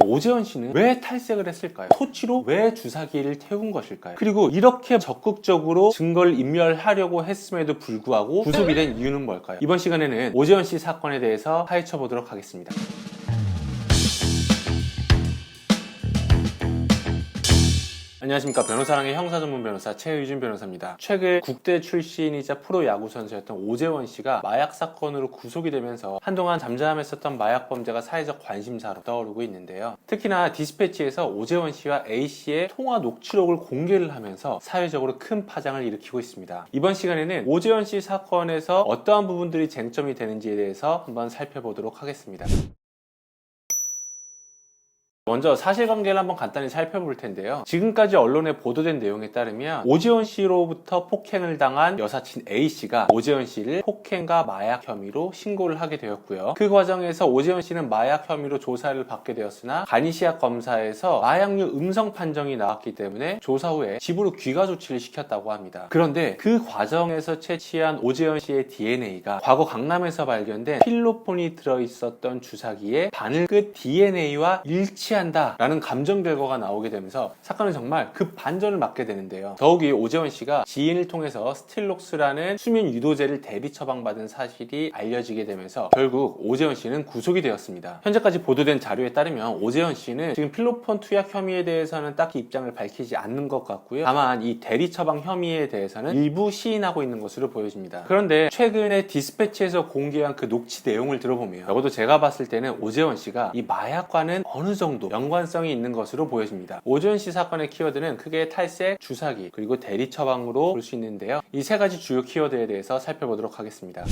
오재원 씨는 왜 탈색을 했을까요? 토치로 왜 주사기를 태운 것일까요? 그리고 이렇게 적극적으로 증거를 인멸하려고 했음에도 불구하고 구속이 된 이유는 뭘까요? 이번 시간에는 오재원 씨 사건에 대해서 파헤쳐 보도록 하겠습니다. 안녕하십니까. 변호사랑의 형사전문 변호사 최유진 변호사입니다. 최근 국대 출신이자 프로야구 선수였던 오재원 씨가 마약 사건으로 구속이 되면서 한동안 잠잠했었던 마약 범죄가 사회적 관심사로 떠오르고 있는데요. 특히나 디스패치에서 오재원 씨와 A씨의 통화 녹취록을 공개를 하면서 사회적으로 큰 파장을 일으키고 있습니다. 이번 시간에는 오재원 씨 사건에서 어떠한 부분들이 쟁점이 되는지에 대해서 한번 살펴보도록 하겠습니다. 먼저 사실관계를 한번 간단히 살펴볼 텐데요. 지금까지 언론에 보도된 내용에 따르면 오재원 씨로부터 폭행을 당한 여사친 A씨가 오재원 씨를 폭행과 마약 혐의로 신고를 하게 되었고요. 그 과정에서 오재원 씨는 마약 혐의로 조사를 받게 되었으나 간이시약 검사에서 마약류 음성 판정이 나왔기 때문에 조사 후에 집으로 귀가 조치를 시켰다고 합니다. 그런데 그 과정에서 채취한 오재원 씨의 DNA가 과거 강남에서 발견된 필로폰이 들어있었던 주사기의 바늘 끝 DNA와 일치한다라는 감정 결과가 나오게 되면서 사건은 정말 급반전을 맞게 되는데요. 더욱이 오재원 씨가 지인을 통해서 스틸록스라는 수면 유도제를 대리 처방받은 사실이 알려지게 되면서 결국 오재원 씨는 구속이 되었습니다. 현재까지 보도된 자료에 따르면 오재원 씨는 지금 필로폰 투약 혐의에 대해서는 딱히 입장을 밝히지 않는 것 같고요. 다만 이 대리 처방 혐의에 대해서는 일부 시인하고 있는 것으로 보여집니다. 그런데 최근에 디스패치에서 공개한 그 녹취 내용을 들어보면 적어도 제가 봤을 때는 오재원 씨가 이 마약과는 어느 정도 연관성이 있는 것으로 보여집니다. 오재원 씨 사건의 키워드는 크게 탈색, 주사기, 그리고 대리 처방으로 볼 수 있는데요. 이 세 가지 주요 키워드에 대해서 살펴보도록 하겠습니다.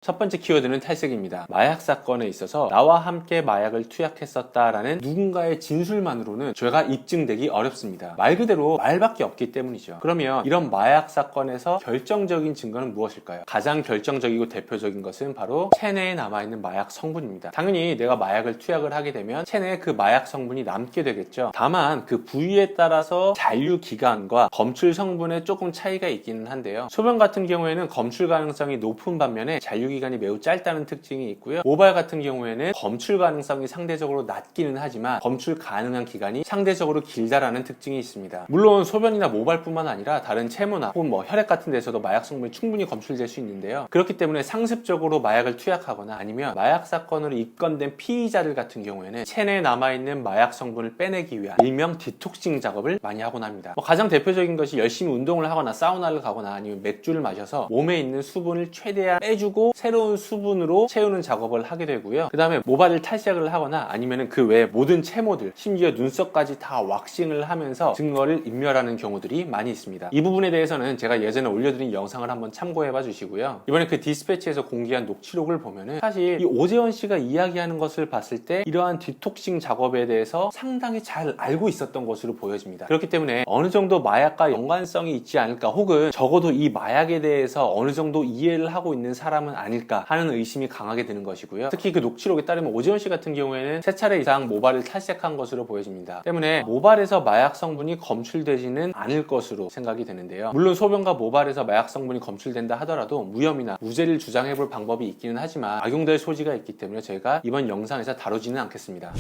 첫 번째 키워드는 탈색입니다. 마약 사건에 있어서 나와 함께 마약을 투약했었다라는 누군가의 진술만으로는 죄가 입증되기 어렵습니다. 말 그대로 말밖에 없기 때문이죠. 그러면 이런 마약 사건에서 결정적인 증거는 무엇일까요? 가장 결정적이고 대표적인 것은 바로 체내에 남아있는 마약 성분입니다. 당연히 내가 마약을 투약을 하게 되면 체내에 그 마약 성분이 남게 되겠죠. 다만 그 부위에 따라서 잔류 기간과 검출 성분에 조금 차이가 있기는 한데요. 소변 같은 경우에는 검출 가능성이 높은 반면에 잔류 기간이 매우 짧다는 특징이 있고요. 모발 같은 경우에는 검출 가능성이 상대적으로 낮기는 하지만 검출 가능한 기간이 상대적으로 길다라는 특징이 있습니다. 물론 소변이나 모발뿐만 아니라 다른 체모나 혹은 혈액 같은 데서도 마약 성분이 충분히 검출될 수 있는데요. 그렇기 때문에 상습적으로 마약을 투약하거나 아니면 마약 사건으로 입건된 피의자들 같은 경우에는 체내에 남아있는 마약 성분을 빼내기 위한 일명 디톡싱 작업을 많이 하곤 합니다. 가장 대표적인 것이 열심히 운동을 하거나 사우나를 가거나 아니면 맥주를 마셔서 몸에 있는 수분을 최대한 빼주고 새로운 수분으로 채우는 작업을 하게 되고요. 그 다음에 모발을 탈색을 하거나 아니면 그 외 모든 채모들, 심지어 눈썹까지 다 왁싱을 하면서 증거를 인멸하는 경우들이 많이 있습니다. 이 부분에 대해서는 제가 예전에 올려드린 영상을 한번 참고해봐 주시고요. 이번에 그 디스패치에서 공개한 녹취록을 보면은 사실 이 오재원 씨가 이야기하는 것을 봤을 때 이러한 디톡싱 작업에 대해서 상당히 잘 알고 있었던 것으로 보여집니다. 그렇기 때문에 어느 정도 마약과 연관성이 있지 않을까, 혹은 적어도 이 마약에 대해서 어느 정도 이해를 하고 있는 사람은 아닐까 하는 의심이 강하게 드는 것이고요. 특히 그 녹취록에 따르면 오재원 씨 같은 경우에는 3차례 이상 모발을 탈색한 것으로 보여집니다. 때문에 모발에서 마약 성분이 검출되지는 않을 것으로 생각이 되는데요. 물론 소변과 모발에서 마약 성분이 검출된다 하더라도 무혐의나 무죄를 주장해볼 방법이 있기는 하지만 악용될 소지가 있기 때문에 저희가 이번 영상에서 다루지는 않겠습니다.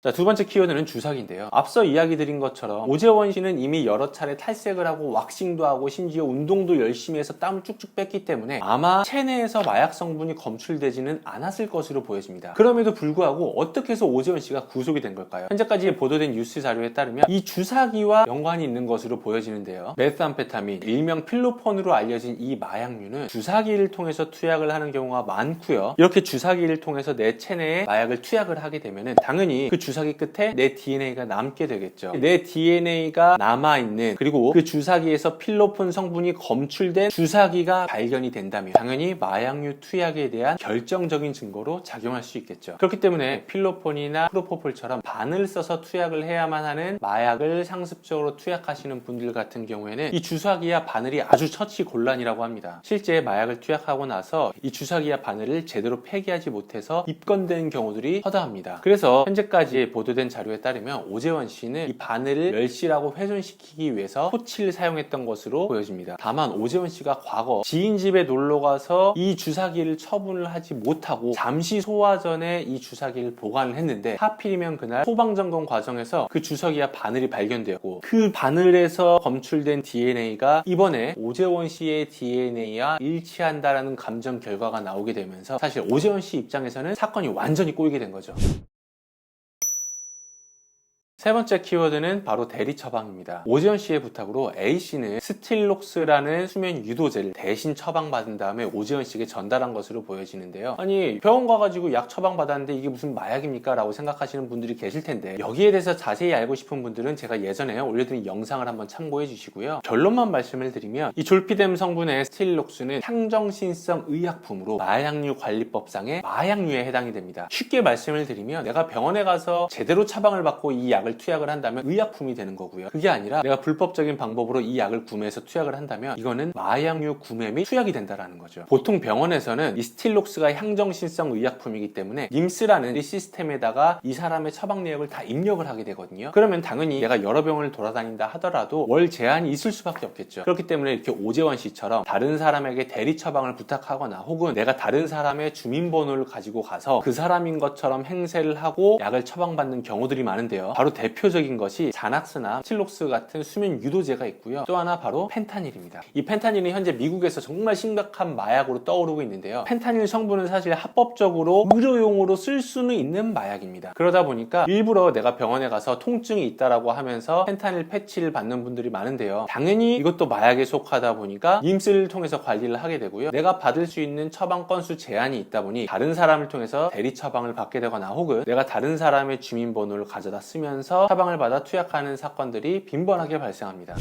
자, 두 번째 키워드는 주사기인데요. 앞서 이야기 드린 것처럼 오재원 씨는 이미 여러 차례 탈색을 하고 왁싱도 하고 심지어 운동도 열심히 해서 땀을 쭉쭉 뺐기 때문에 아마 체내에서 마약 성분이 검출되지는 않았을 것으로 보여집니다. 그럼에도 불구하고 어떻게 해서 오재원 씨가 구속이 된 걸까요? 현재까지 보도된 뉴스 자료에 따르면 이 주사기와 연관이 있는 것으로 보여지는데요. 메스암페타민, 일명 필로폰으로 알려진 이 마약류는 주사기를 통해서 투약을 하는 경우가 많고요. 이렇게 주사기를 통해서 내 체내에 마약을 투약을 하게 되면 당연히 그 주사기 끝에 내 DNA가 남게 되겠죠. 내 DNA가 남아있는, 그리고 그 주사기에서 필로폰 성분이 검출된 주사기가 발견이 된다면 당연히 마약류 투약에 대한 결정적인 증거로 작용할 수 있겠죠. 그렇기 때문에 필로폰이나 프로포폴처럼 바늘 써서 투약을 해야만 하는 마약을 상습적으로 투약하시는 분들 같은 경우에는 이 주사기와 바늘이 아주 처치곤란이라고 합니다. 실제 마약을 투약하고 나서 이 주사기와 바늘을 제대로 폐기하지 못해서 입건된 경우들이 허다합니다. 그래서 현재까지 당시에 보도된 자료에 따르면 오재원 씨는 이 바늘을 멸실하고 훼손시키기 위해서 토치를 사용했던 것으로 보여집니다. 다만 오재원 씨가 과거 지인 집에 놀러가서 이 주사기를 처분을 하지 못하고 잠시 소화 전에 이 주사기를 보관을 했는데 하필이면 그날 소방점검 과정에서 그 주사기와 바늘이 발견되었고 그 바늘에서 검출된 DNA가 이번에 오재원 씨의 DNA와 일치한다라는 감정 결과가 나오게 되면서 사실 오재원 씨 입장에서는 사건이 완전히 꼬이게 된 거죠. 세 번째 키워드는 바로 대리 처방입니다. 오재원 씨의 부탁으로 A씨는 스틸록스라는 수면 유도제를 대신 처방받은 다음에 오재원 씨에게 전달한 것으로 보여지는데요. 아니 병원 가가지고 약 처방받았는데 이게 무슨 마약입니까? 라고 생각하시는 분들이 계실 텐데 여기에 대해서 자세히 알고 싶은 분들은 제가 예전에 올려드린 영상을 한번 참고해 주시고요. 결론만 말씀을 드리면 이 졸피뎀 성분의 스틸록스는 향정신성 의약품으로 마약류 관리법상의 마약류에 해당이 됩니다. 쉽게 말씀을 드리면 내가 병원에 가서 제대로 처방을 받고 이 약을 투약을 한다면 의약품이 되는 거고요. 그게 아니라 내가 불법적인 방법으로 이 약을 구매해서 투약을 한다면 이거는 마약류 구매 및 투약이 된다는 거죠. 보통 병원에서는 이 스틸록스가 향정신성 의약품이기 때문에 님스라는 이 시스템에다가 이 사람의 처방 내역을 다 입력을 하게 되거든요. 그러면 당연히 내가 여러 병원을 돌아다닌다 하더라도 월 제한이 있을 수밖에 없겠죠. 그렇기 때문에 이렇게 오재원 씨처럼 다른 사람에게 대리 처방을 부탁하거나 혹은 내가 다른 사람의 주민번호를 가지고 가서 그 사람인 것처럼 행세를 하고 약을 처방받는 경우들이 많은데요. 바로 대표적인 것이 자낙스나 스틸록스 같은 수면 유도제가 있고요. 또 하나 바로 펜타닐입니다. 이 펜타닐은 현재 미국에서 정말 심각한 마약으로 떠오르고 있는데요. 펜타닐 성분은 사실 합법적으로 의료용으로 쓸 수는 있는 마약입니다. 그러다 보니까 일부러 내가 병원에 가서 통증이 있다라고 하면서 펜타닐 패치를 받는 분들이 많은데요. 당연히 이것도 마약에 속하다 보니까 님스를 통해서 관리를 하게 되고요. 내가 받을 수 있는 처방 건수 제한이 있다 보니 다른 사람을 통해서 대리 처방을 받게 되거나 혹은 내가 다른 사람의 주민번호를 가져다 쓰면서 처방을 받아 투약하는 사건들이 빈번하게 발생합니다.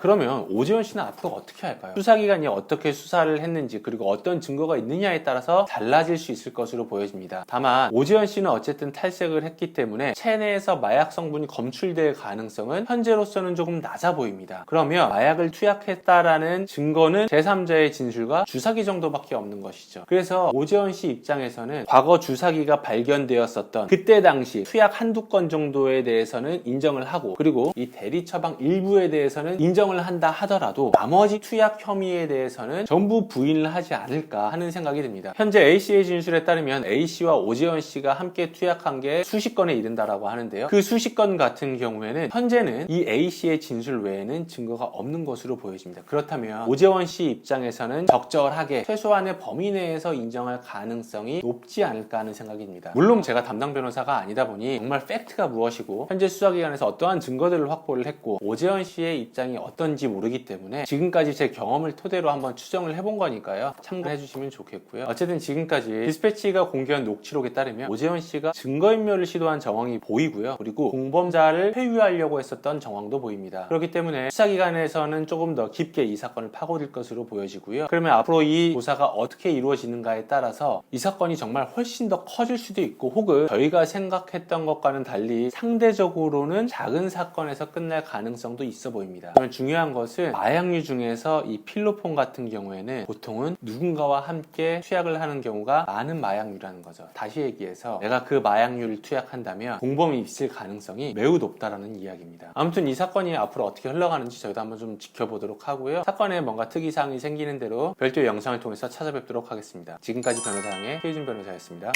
그러면 오재원 씨는 앞으로 어떻게 할까요? 수사기관이 어떻게 수사를 했는지 그리고 어떤 증거가 있느냐에 따라서 달라질 수 있을 것으로 보여집니다. 다만 오재원 씨는 어쨌든 탈색을 했기 때문에 체내에서 마약 성분이 검출될 가능성은 현재로서는 조금 낮아 보입니다. 그러면 마약을 투약했다라는 증거는 제3자의 진술과 주사기 정도밖에 없는 것이죠. 그래서 오재원 씨 입장에서는 과거 주사기가 발견되었었던 그때 당시 투약 한두 건 정도에 대해서는 인정을 하고 그리고 이 대리 처방 일부에 대해서는 인정을 한다 하더라도 나머지 투약 혐의에 대해서는 전부 부인을 하지 않을까 하는 생각이 듭니다. 현재 A씨의 진술에 따르면 A씨와 오재원 씨가 함께 투약한 게 수십 건에 이른다라고 하는데요. 그 수십 건 같은 경우에는 현재는 이 A씨의 진술 외에는 증거가 없는 것으로 보여집니다. 그렇다면 오재원 씨 입장에서는 적절하게 최소한의 범위 내에서 인정할 가능성이 높지 않을까 하는 생각이 듭니다. 물론 제가 담당 변호사가 아니다 보니 정말 팩트가 무엇이고 현재 수사기관에서 어떠한 증거들을 확보를 했고 오재원 씨의 입장이 어떤지 모르기 때문에 지금까지 제 경험을 토대로 한번 추정을 해본 거니까요. 참고해 주시면 좋겠고요. 어쨌든 지금까지 디스패치가 공개한 녹취록에 따르면 오재원 씨가 증거인멸을 시도한 정황이 보이고요. 그리고 공범자를 회유하려고 했었던 정황도 보입니다. 그렇기 때문에 수사기관에서는 조금 더 깊게 이 사건을 파고들 것으로 보여지고요. 그러면 앞으로 이 조사가 어떻게 이루어지는가에 따라서 이 사건이 정말 훨씬 더 커질 수도 있고 혹은 저희가 생각했던 것과는 달리 상대적으로는 작은 사건에서 끝날 가능성도 있어 보입니다. 중요한 것은 마약류 중에서 이 필로폰 같은 경우에는 보통은 누군가와 함께 투약을 하는 경우가 많은 마약류라는 거죠. 다시 얘기해서 내가 그 마약류를 투약한다면 공범이 있을 가능성이 매우 높다라는 이야기입니다. 아무튼 이 사건이 앞으로 어떻게 흘러가는지 저희도 한번 좀 지켜보도록 하고요. 사건에 뭔가 특이사항이 생기는 대로 별도의 영상을 통해서 찾아뵙도록 하겠습니다. 지금까지 변호사랑의 최유준 변호사였습니다.